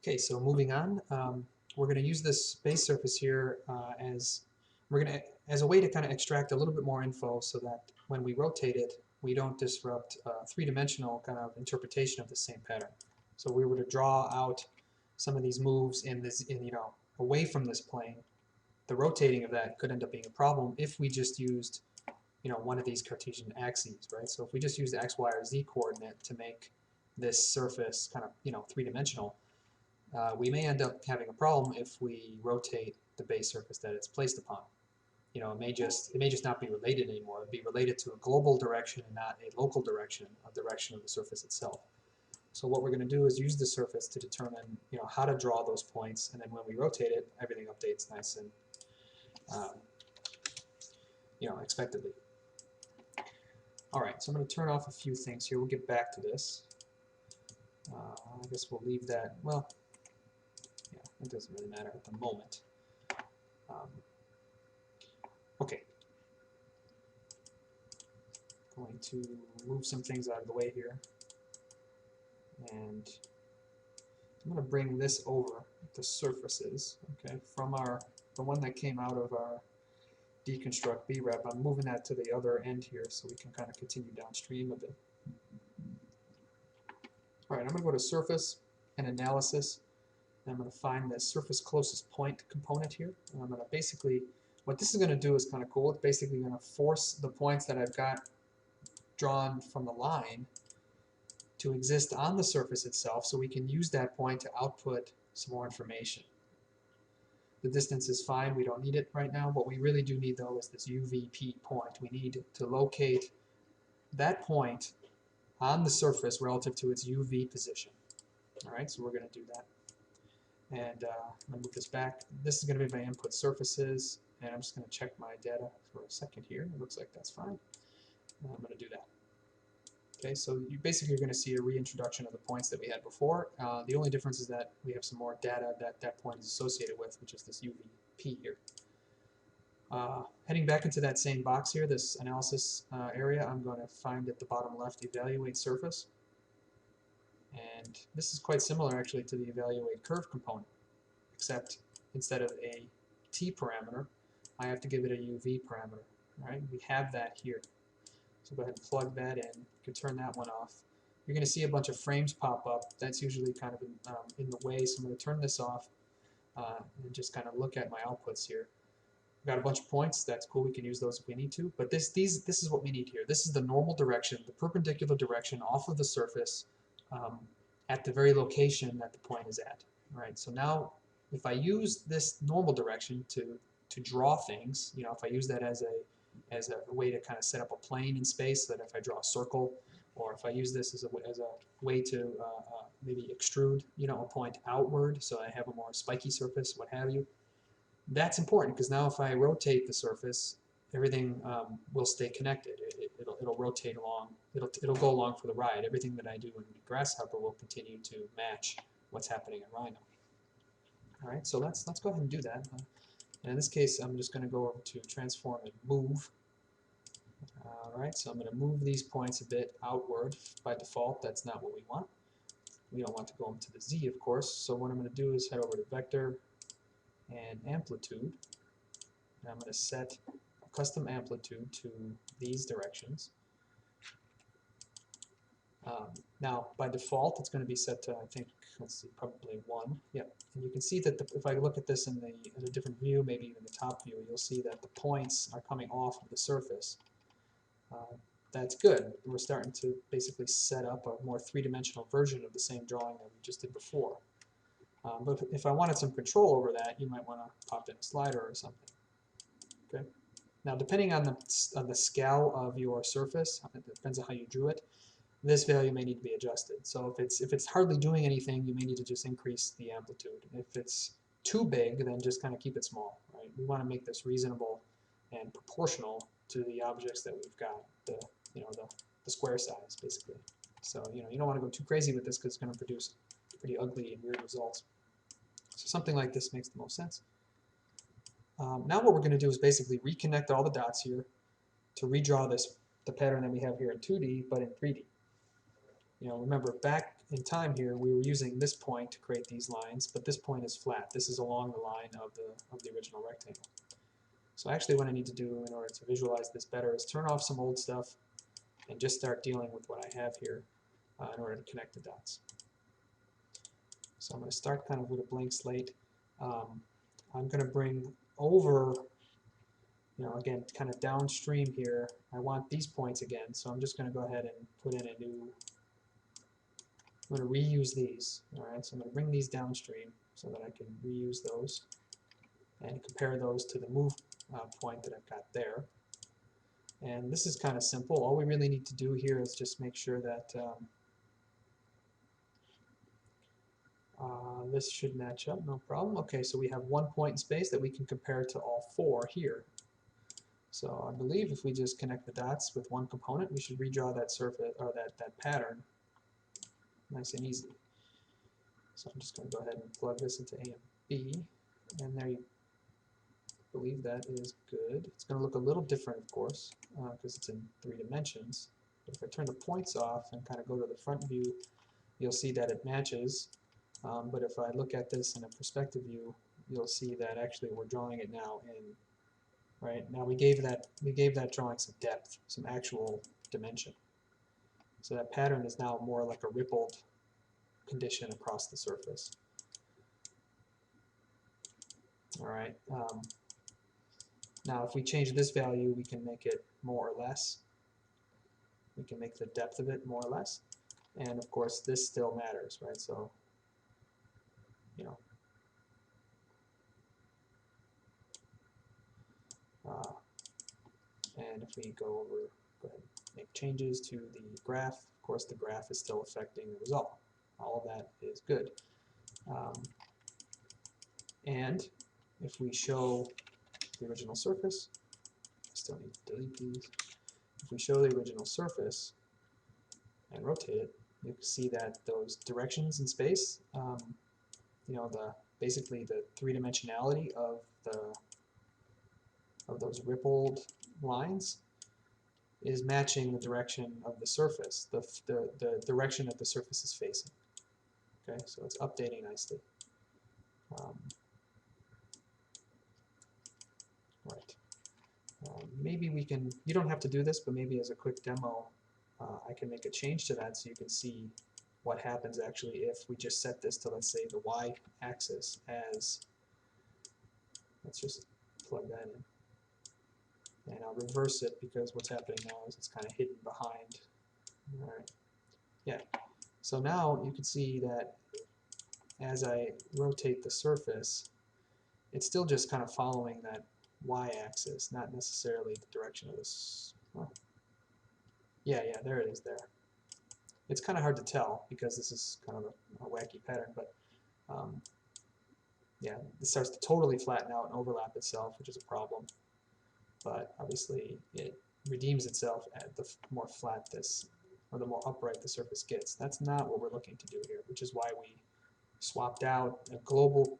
Okay, so moving on, we're going to use this base surface here as a way to kind of extract a little bit more info so that when we rotate it, we don't disrupt three-dimensional kind of interpretation of the same pattern. So we were to draw out some of these moves away from this plane. The rotating of that could end up being a problem if we just used one of these Cartesian axes, right? So if we just use the x, y, or z coordinate to make this surface kind of three-dimensional, we may end up having a problem if we rotate the base surface that it's placed upon. It may just not be related anymore. It'd be related to a global direction and not a local direction, a direction of the surface itself. So what we're going to do is use the surface to determine how to draw those points, and then when we rotate it, everything updates nice and expectedly. All right, so I'm going to turn off a few things here. We'll get back to this. I guess we'll leave that. Well, yeah, it doesn't really matter at the moment. Okay. Going to move some things out of the way here. And I'm going to bring this over the surfaces, okay, from the one that came out of our deconstruct B-rep. I'm moving that to the other end here so we can kind of continue downstream a bit. All right, I'm going to go to Surface and Analysis, and I'm going to find the surface closest point component here. And I'm going to basically, what this is going to do is kind of cool. It's basically going to force the points that I've got drawn from the line to exist on the surface itself, so we can use that point to output some more information. The distance is fine, we don't need it right now. What we really do need though is this UVP point. We need to locate that point on the surface relative to its UV position. Alright, so we're going to do that. And I'm going to move this back. This is going to be my input surfaces, and I'm just going to check my data for a second here. It looks like that's fine. And I'm going to do that. Okay, so you basically are going to see a reintroduction of the points that we had before. The only difference is that we have some more data that that point is associated with, which is this UVP here. Heading back into that same box here, this analysis area, I'm going to find at the bottom left evaluate surface. And this is quite similar actually to the evaluate curve component, except instead of a T parameter, I have to give it a UV parameter. Right? We have that here. So go ahead and plug that in. You can turn that one off. You're going to see a bunch of frames pop up. That's usually kind of in the way, so I'm going to turn this off and just kind of look at my outputs here. We've got a bunch of points. That's cool. We can use those if we need to. But this is what we need here. This is the normal direction, the perpendicular direction off of the surface at the very location that the point is at. All right. So now, if I use this normal direction to draw things, if I use that as a way to kind of set up a plane in space, so that if I draw a circle, or if I use this as a way to maybe extrude, a point outward, so I have a more spiky surface, what have you. That's important because now if I rotate the surface, everything will stay connected. It'll rotate along. It'll go along for the ride. Everything that I do in Grasshopper will continue to match what's happening in Rhino. All right, so let's go ahead and do that. And in this case, I'm just going to go over to Transform and Move. Alright, so I'm going to move these points a bit outward by default. That's not what we want. We don't want to go into the Z, of course. So what I'm going to do is head over to Vector and Amplitude. And I'm going to set a custom amplitude to these directions. Now, by default, it's going to be set to, I think, let's see, probably 1. Yep. And you can see that if I look at this in a different view, maybe even the top view, you'll see that the points are coming off of the surface. That's good. We're starting to basically set up a more three-dimensional version of the same drawing that we just did before. But if I wanted some control over that, you might want to pop in a slider or something. Okay. Now, depending on the scale of your surface, it depends on how you drew it, this value may need to be adjusted. So if it's hardly doing anything, you may need to just increase the amplitude. If it's too big, then just kind of keep it small. Right? We want to make this reasonable and proportional to the objects that we've got, the square size, basically. So you don't want to go too crazy with this because it's going to produce pretty ugly and weird results. So something like this makes the most sense. Now what we're going to do is basically reconnect all the dots here to redraw the pattern that we have here in 2D, but in 3D. Remember back in time here, we were using this point to create these lines, but this point is flat. This is along the line of the original rectangle. So actually what I need to do in order to visualize this better is turn off some old stuff and just start dealing with what I have here in order to connect the dots. So I'm going to start kind of with a blank slate. I'm going to bring over, again, kind of downstream here. I want these points again, so I'm just going to go ahead and put in a new, I'm going to reuse these. All right, so I'm going to bring these downstream so that I can reuse those and compare those to the move point that I've got there. And this is kind of simple. All we really need to do here is just make sure that this should match up, no problem. Okay, so we have 1 point in space that we can compare to all 4 here. So I believe if we just connect the dots with one component, we should redraw that surface or that pattern nice and easy. So I'm just going to go ahead and plug this into A and B, and there you believe that is good. It's going to look a little different, of course, because it's in 3 dimensions. But if I turn the points off and kind of go to the front view, you'll see that it matches. But if I look at this in a perspective view, you'll see that actually we're drawing it now in, right? Now we gave that drawing some depth, some actual dimension. So that pattern is now more like a rippled condition across the surface. All right. Now if we change this value, we can make it more or less. We can make the depth of it more or less. And of course this still matters, right? So, and if we go ahead and make changes to the graph, of course the graph is still affecting the result. All of that is good. And if we show the original surface, I still need to delete these. If we show the original surface and rotate it, you can see that those directions in space, basically the 3-dimensionality of those rippled lines is matching the direction of the surface, the direction that the surface is facing. Okay, so it's updating nicely. Right. Maybe we can, you don't have to do this, but maybe as a quick demo, I can make a change to that so you can see what happens actually if we just set this to, let's say, the y-axis as, let's just plug that in. And I'll reverse it because what's happening now is it's kind of hidden behind. All right. Yeah. So now you can see that as I rotate the surface, it's still just kind of following that y-axis, not necessarily the direction of this. Oh. Yeah, there it is there. It's kind of hard to tell because this is kind of a wacky pattern, but yeah, it starts to totally flatten out and overlap itself, which is a problem. But obviously it redeems itself at the more flat this, or the more upright the surface gets. That's not what we're looking to do here, which is why we swapped out a global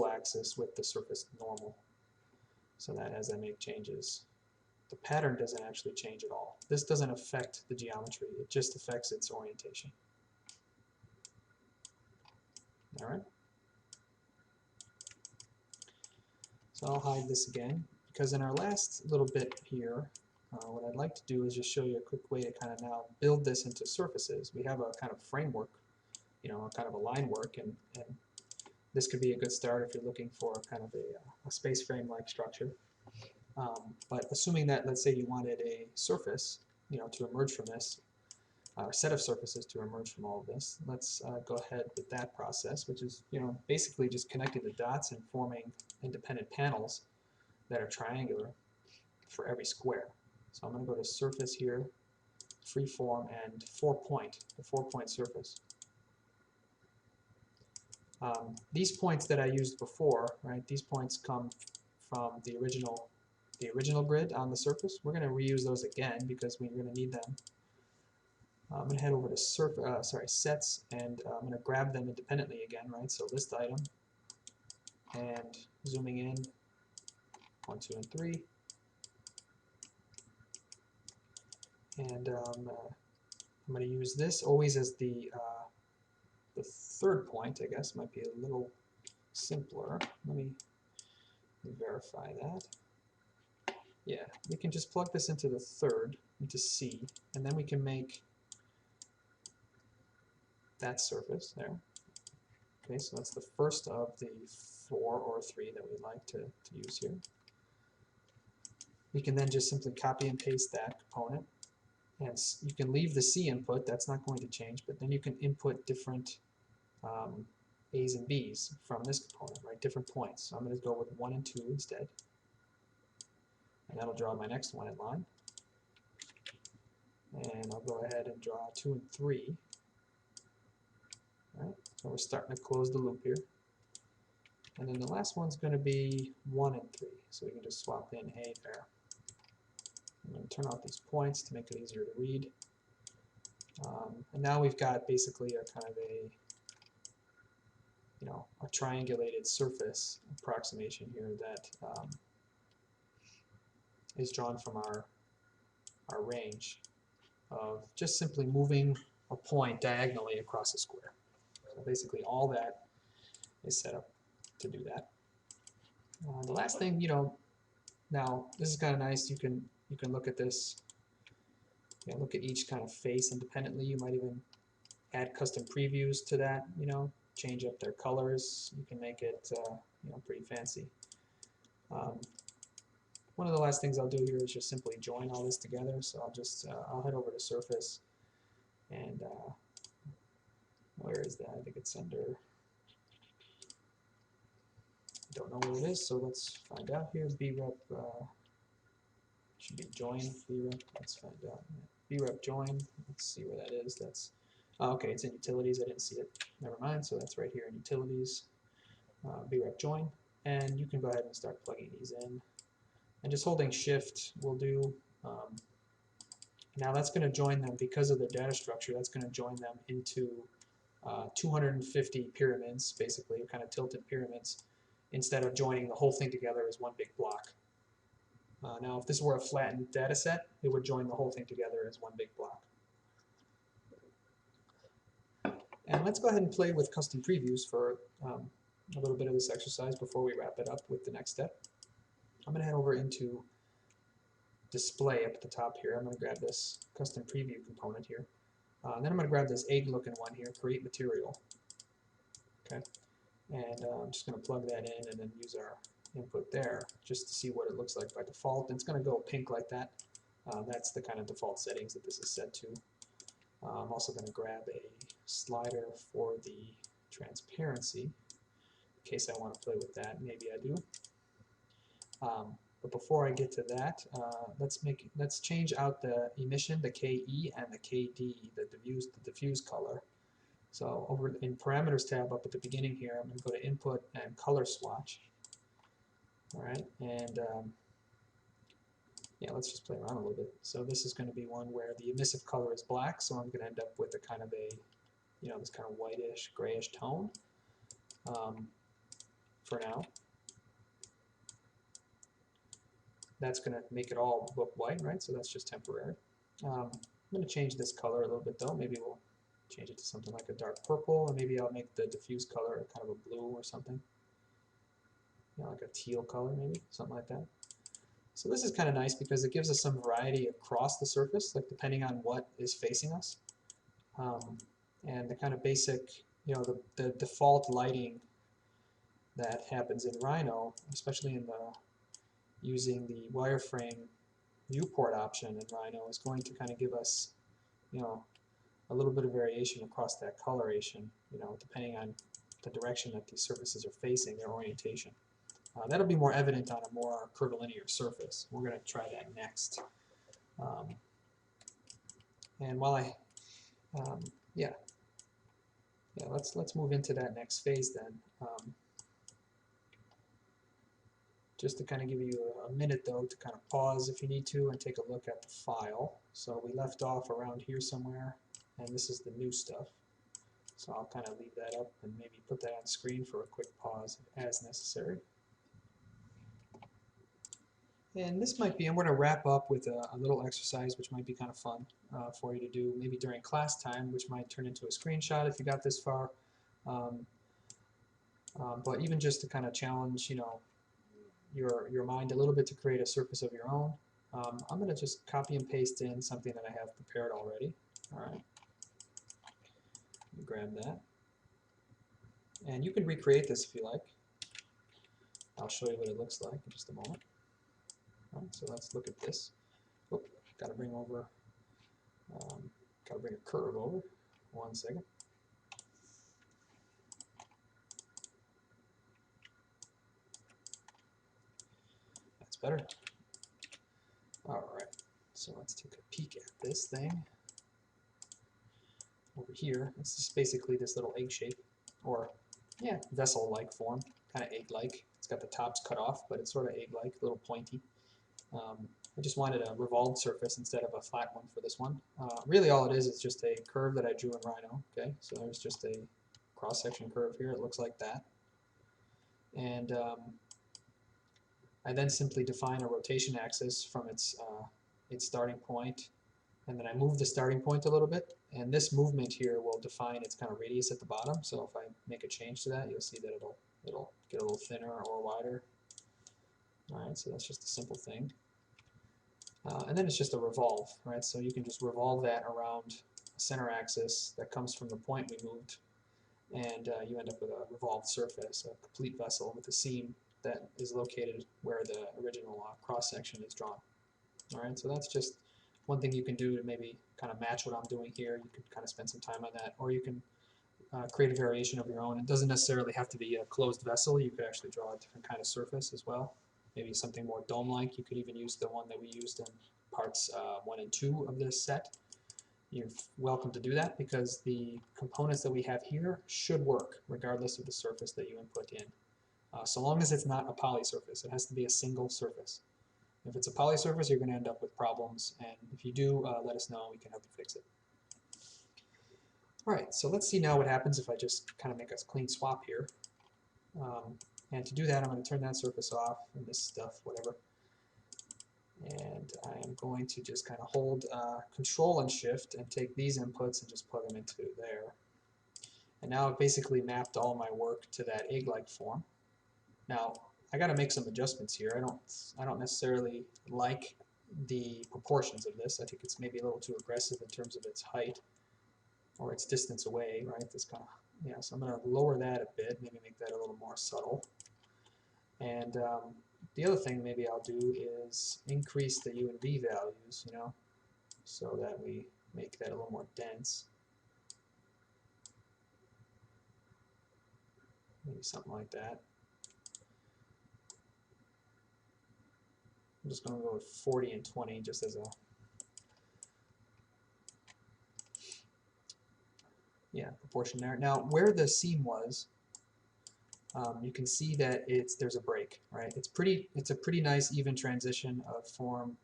axis with the surface normal, so that as I make changes, the pattern doesn't actually change at all. This doesn't affect the geometry, it just affects its orientation. All right. So I'll hide this again, because in our last little bit here, what I'd like to do is just show you a quick way to kind of now build this into surfaces. We have a kind of framework, kind of a line work, and this could be a good start if you're looking for kind of a space frame-like structure. But assuming that, let's say you wanted a surface, to emerge from this, or a set of surfaces to emerge from all of this, let's go ahead with that process, which is, basically just connecting the dots and forming independent panels that are triangular for every square. So I'm going to go to Surface here, Freeform, and 4-point, the 4-point surface. These points that I used before, right? These points come from the original grid on the surface. We're going to reuse those again because we're going to need them. I'm going to head over to Sets, and I'm going to grab them independently again, right? So List Item, and zooming in, 1, 2, and 3. And I'm going to use this always as the the third point, I guess, might be a little simpler. Let me verify that. Yeah, we can just plug this into the third, into C, and then we can make that surface there. Okay, so that's the first of the 4 or 3 that we'd like to use here. We can then just simply copy and paste that component, and you can leave the C input, that's not going to change, but then you can input different A's and B's from this component, right? Different points. So I'm going to go with 1 and 2 instead. And that'll draw my next one in line. And I'll go ahead and draw 2 and 3. All right, so we're starting to close the loop here. And then the last one's going to be 1 and 3. So we can just swap in A there. I'm going to turn off these points to make it easier to read. And now we've got basically a kind of a a triangulated surface approximation here that is drawn from our range of just simply moving a point diagonally across a square. So basically all that is set up to do that. The last thing, now this is kind of nice. You can look at this, look at each kind of face independently. You might even add custom previews to that, change up their colors. You can make it pretty fancy. One of the last things I'll do here is just simply join all this together. So I'll just I'll head over to Surface, and where is that? I think it's under, I don't know where it is, so let's find out here. Brep should be join brep. Let's find out. Brep join. Let's see where that is. That's okay. It's in utilities. I didn't see it. Never mind. So that's right here in utilities. Brep join, and you can go ahead and start plugging these in. And just holding Shift will do. Now that's going to join them because of their data structure. That's going to join them into 250 pyramids, basically, kind of tilted pyramids, instead of joining the whole thing together as one big block. Now, if this were a flattened data set, it would join the whole thing together as one big block. And let's go ahead and play with custom previews for a little bit of this exercise before we wrap it up with the next step. I'm going to head over into Display up at the top here. I'm going to grab this custom preview component here. Then I'm going to grab this egg-looking one here, Create Material. Okay, and I'm just going to plug that in and then use our input there just to see what it looks like by default. And it's going to go pink like that. That's the kind of default settings that this is set to. I'm also going to grab a slider for the transparency in case I want to play with that. Maybe I do. But before I get to that, let's change out the emission, the KE, and the KD, the diffuse color. So over in Parameters tab up at the beginning here, I'm going to go to Input and Color Swatch. All right, and yeah, let's just play around a little bit. So this is going to be one where the emissive color is black, so I'm going to end up with a kind of a, this kind of whitish, grayish tone for now. That's going to make it all look white, right? So that's just temporary. I'm going to change this color a little bit though. Maybe we'll change it to something like a dark purple, and maybe I'll make the diffuse color kind of a blue or something. Like a teal color maybe, something like that. So this is kind of nice because it gives us some variety across the surface, like depending on what is facing us. And the kind of basic, the default lighting that happens in Rhino, especially in using the wireframe viewport option in Rhino, is going to kind of give us, a little bit of variation across that coloration, depending on the direction that these surfaces are facing, their orientation. That'll be more evident on a more curvilinear surface. We're going to try that next. And while let's move into that next phase then. Just to kind of give you a minute though to kind of pause if you need to and take a look at the file. So we left off around here somewhere, and this is the new stuff. So I'll kind of leave that up and maybe put that on screen for a quick pause as necessary. And this might be, and we're going to wrap up with a little exercise which might be kind of fun for you to do maybe during class time, which might turn into a screenshot if you got this far. But even just to kind of challenge, your mind a little bit to create a surface of your own, I'm going to just copy and paste in something that I have prepared already. All right, let me grab that. And you can recreate this if you like. I'll show you what it looks like in just a moment. All right, so let's look at this. Oh, got to bring over, got to bring a curve over. 1 second. That's better. All right, so let's take a peek at this thing. Over here, it's just basically this little egg shape, or yeah, vessel-like form, kind of egg-like. It's got the tops cut off, but it's sort of egg-like, a little pointy. I just wanted a revolved surface instead of a flat one for this one. Really all it is just a curve that I drew in Rhino. Okay, so there's just a cross-section curve here. It looks like that. And I then simply define a rotation axis from its starting point, and then I move the starting point a little bit, and this movement here will define its kind of radius at the bottom. So if I make a change to that, you'll see that it'll get a little thinner or wider. All right, so that's just a simple thing. And then it's just a revolve, right? So you can just revolve that around a center axis that comes from the point we moved, and you end up with a revolved surface, a complete vessel with a seam that is located where the original cross-section is drawn. All right, so that's just one thing you can do to maybe kind of match what I'm doing here. You can kind of spend some time on that, or you can create a variation of your own. It doesn't necessarily have to be a closed vessel. You could actually draw a different kind of surface as well. Maybe something more dome-like. You could even use the one that we used in parts 1 and 2 of this set. You're welcome to do that because the components that we have here should work regardless of the surface that you input in. So long as it's not a poly surface, it has to be a single surface. If it's a poly surface, you're going to end up with problems, and if you do, let us know. We can help you fix it. All right, so let's see now what happens if I just kind of make a clean swap here. And to do that, I'm going to turn that surface off and this stuff, whatever. And I am going to just kind of hold Control and Shift and take these inputs and just plug them into there. And now I've basically mapped all my work to that egg-like form. Now I got to make some adjustments here. I don't necessarily like the proportions of this. I think it's maybe a little too aggressive in terms of its height or its distance away, right? This kind of, yeah. So I'm going to lower that a bit, maybe make that a little more subtle. And the other thing maybe I'll do is increase the U and V values, so that we make that a little more dense. Maybe something like that. I'm just going to go with 40 and 20 just as a, proportion there. Now, where the seam was, you can see that there's a break, right? It's a pretty nice even transition of form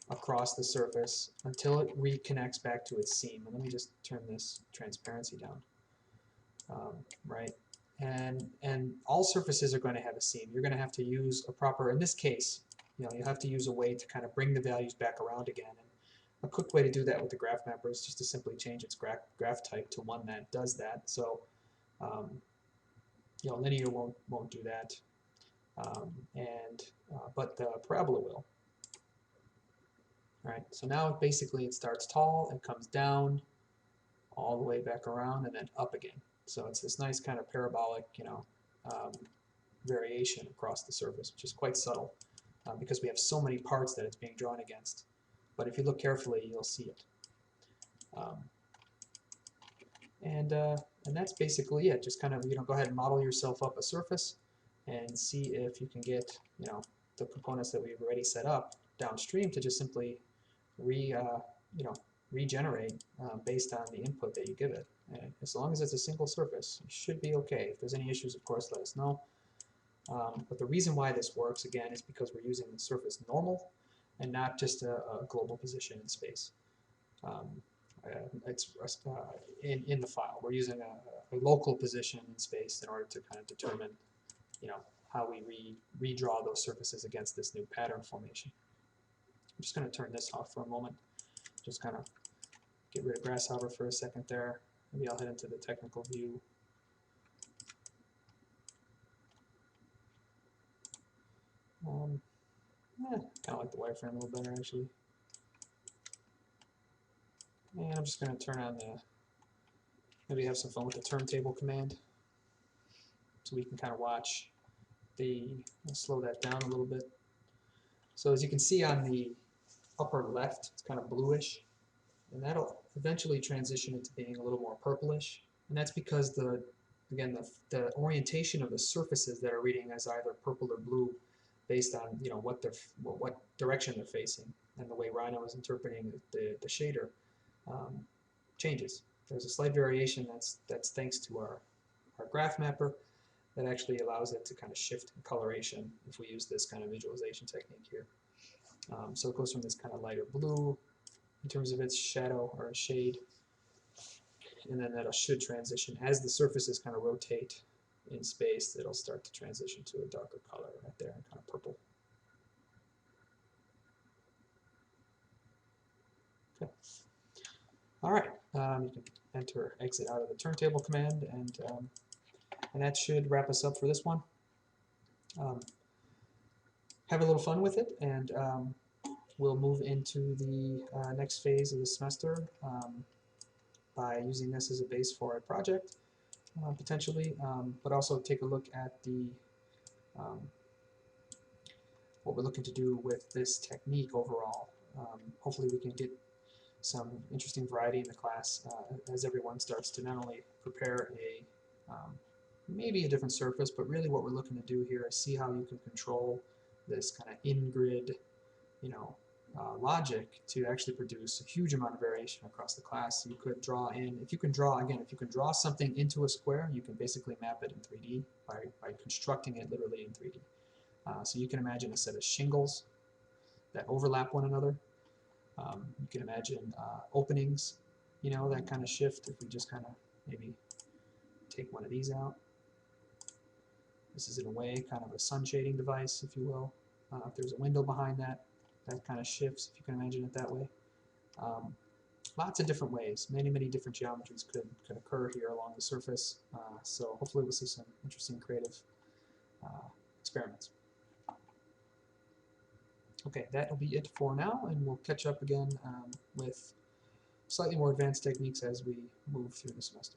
across the surface until it reconnects back to its seam. And let me just turn this transparency down, right? And all surfaces are going to have a seam. You're going to have to use a proper, in this case, you have to use a way to kind of bring the values back around again. And a quick way to do that with the graph mapper is just to simply change its graph type to one that does that. So linear won't do that, but the parabola will. Right. So now basically it starts tall and comes down all the way back around and then up again. So it's this nice kind of parabolic, variation across the surface, which is quite subtle because we have so many parts that it's being drawn against. But if you look carefully, you'll see it. And that's basically it. Just kind of go ahead and model yourself up a surface and see if you can get the components that we've already set up downstream to just simply regenerate based on the input that you give it. And as long as it's a single surface, you should be okay. If there's any issues, of course, let us know. But the reason why this works, again, is because we're using the surface normal and not just a global position in space. It's in the file. We're using a local position in space in order to kind of determine, how we redraw those surfaces against this new pattern formation. I'm just going to turn this off for a moment. Just kind of get rid of Grasshopper for a second there. Maybe I'll head into the technical view. Kind of like the wireframe a little better actually. And I'm just going to turn on the, maybe have some fun with the turntable command, so we can kind of watch the, let's slow that down a little bit. So as you can see on the upper left, it's kind of bluish, and that'll eventually transition into being a little more purplish, and that's because the, again, the orientation of the surfaces that are reading as either purple or blue based on, you know, what direction they're facing, and the way Rhino is interpreting the shader changes. There's a slight variation that's thanks to our graph mapper that actually allows it to kind of shift in coloration if we use this kind of visualization technique here. So it goes from this kind of lighter blue in terms of its shadow or shade, and then that should transition as the surfaces kind of rotate in space. It'll start to transition to a darker color right there, kind of purple. Okay. All right, you can enter exit out of the turntable command, and that should wrap us up for this one. Have a little fun with it, and we'll move into the next phase of the semester by using this as a base for a project, potentially, but also take a look at the what we're looking to do with this technique overall. Hopefully we can get some interesting variety in the class as everyone starts to not only prepare a maybe a different surface, but really what we're looking to do here is see how you can control this kind of in-grid, you know, logic to actually produce a huge amount of variation across the class. So you could draw in, if you can draw, again, if you can draw something into a square, you can basically map it in 3D by constructing it literally in 3D. So you can imagine a set of shingles that overlap one another. You can imagine openings, you know, that kind of shift. If we just kind of maybe take one of these out. This is in a way kind of a sun shading device, if you will. If there's a window behind that, that kind of shifts, if you can imagine it that way. Lots of different ways, many different geometries could occur here along the surface. So hopefully we'll see some interesting creative experiments. Okay, that'll be it for now, and we'll catch up again with slightly more advanced techniques as we move through the semester.